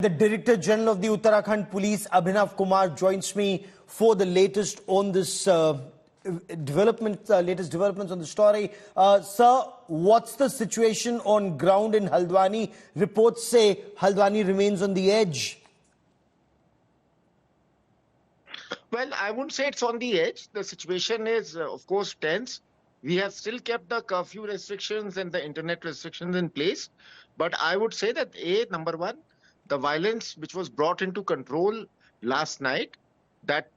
The Director General of the Uttarakhand Police, Abhinav Kumar, joins me for the latest on this latest developments on the story. Sir, what's the situation on ground in Haldwani? Reports say Haldwani remains on the edge. Well, I wouldn't say it's on the edge. The situation is, of course, tense. We have still kept the curfew restrictions and the internet restrictions in place. But I would say that, number one, the violence which was brought into control last night, that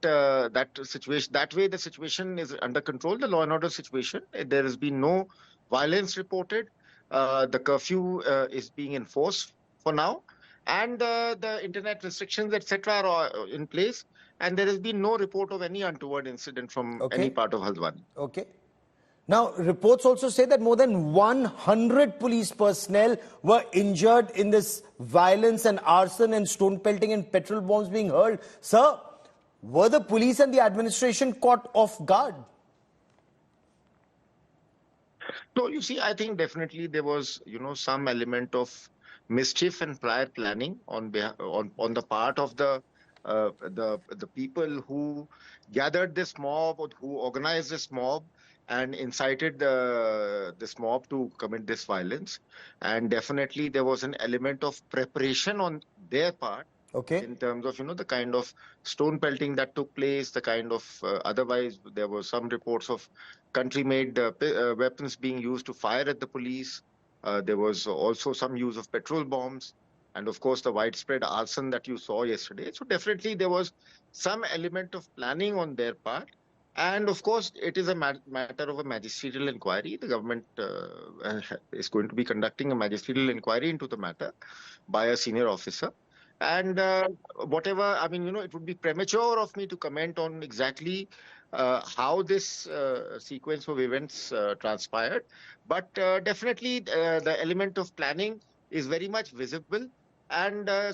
way the situation is under control, the law and order situation. There has been no violence reported. The curfew is being enforced for now. And the internet restrictions, etc., are in place. And there has been no report of any untoward incident from any part of Haldwani. Okay. Now, reports also say that more than 100 police personnel were injured in this violence and arson and stone pelting and petrol bombs being hurled. Sir, were the police and the administration caught off guard? No, you see, I think definitely there was, some element of mischief and prior planning on the part of the people who gathered this mob or who organized this mob and incited this mob to commit this violence. And definitely there was an element of preparation on their part. Okay. In terms of, the kind of stone pelting that took place, the kind of, otherwise there were some reports of country-made weapons being used to fire at the police. There was also some use of petrol bombs. And of course, the widespread arson that you saw yesterday. So definitely there was some element of planning on their part. And of course, it is a matter of a magisterial inquiry. The government is going to be conducting a magisterial inquiry into the matter by a senior officer. And whatever, it would be premature of me to comment on exactly how this sequence of events transpired. But definitely the element of planning is very much visible. And there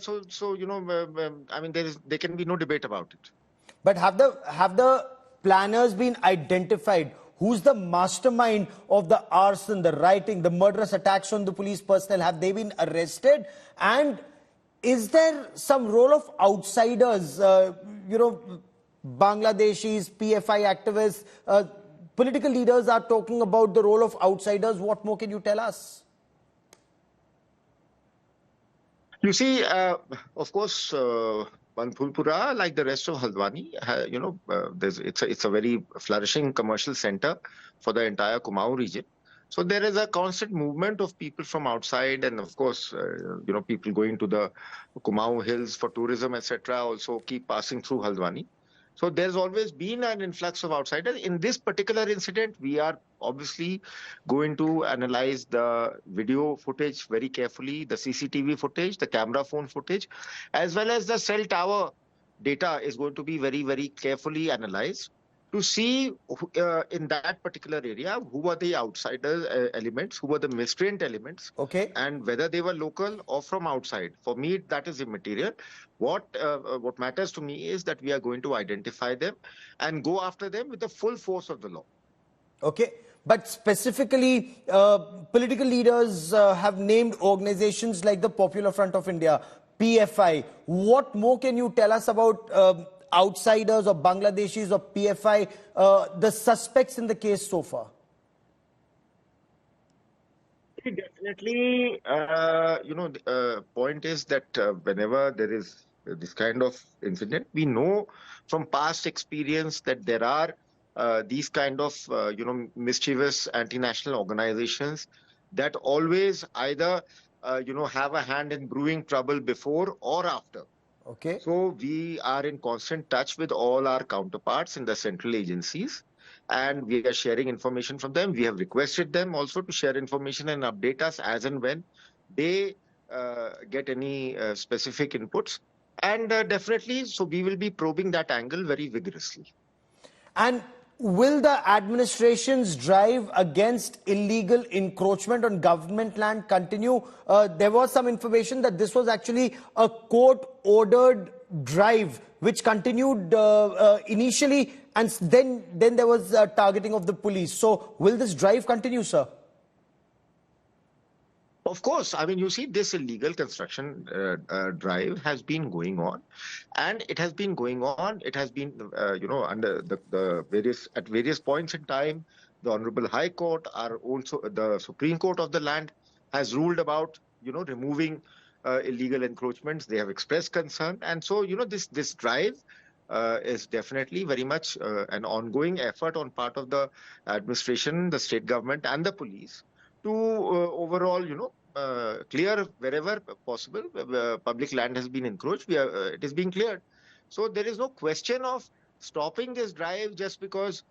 can be no debate about it. But have the planners been identified? Who's the mastermind of the arson, the rioting, the murderous attacks on the police personnel? Have they been arrested? And is there some role of outsiders, Bangladeshis, PFI activists, political leaders are talking about the role of outsiders. What more can you tell us? You see, of course, Banbhoolpura, like the rest of Haldwani, it's a very flourishing commercial center for the entire Kumar region. So there is a constant movement of people from outside, and of course, people going to the Kumar hills for tourism, etc., also keep passing through Haldwani. So there's always been an influx of outsiders. In this particular incident, we are obviously going to analyze the video footage very carefully, the CCTV footage, the camera phone footage, as well as the cell tower data is going to be very, very carefully analyzed to see in that particular area who were the outsider elements, who were the miscreant elements, okay, and whether they were local or from outside. For me, that is immaterial. What matters to me is that we are going to identify them and go after them with the full force of the law. Okay, but specifically, political leaders have named organizations like the Popular Front of India, PFI. What more can you tell us about outsiders or Bangladeshis or PFI, the suspects in the case so far? Definitely, point is that whenever there is this kind of incident, we know from past experience that there are these kind of, mischievous anti-national organizations that always either, have a hand in brewing trouble before or after. Okay. So we are in constant touch with all our counterparts in the central agencies, and we are sharing information from them. We have requested them also to share information and update us as and when they get any specific inputs. And definitely, so we will be probing that angle very vigorously. And will the administration's drive against illegal encroachment on government land continue? There was some information that this was actually a court-ordered drive which continued initially, and then there was targeting of the police. So will this drive continue, sir? Of course, I mean, you see, this illegal construction drive has been going on, and it has been going on. It has been, under the various points in time. The Honorable High Court, are also the Supreme Court of the land, has ruled about, removing illegal encroachments. They have expressed concern, and so this drive is definitely very much an ongoing effort on part of the administration, the state government, and the police to overall, clear wherever possible. Public land has been encroached. It is being cleared. So there is no question of stopping this drive just because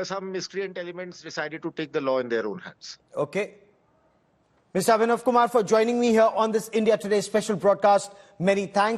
some miscreant elements decided to take the law in their own hands. Okay. Mr. Abhinav Kumar, for joining me here on this India Today special broadcast. Many thanks.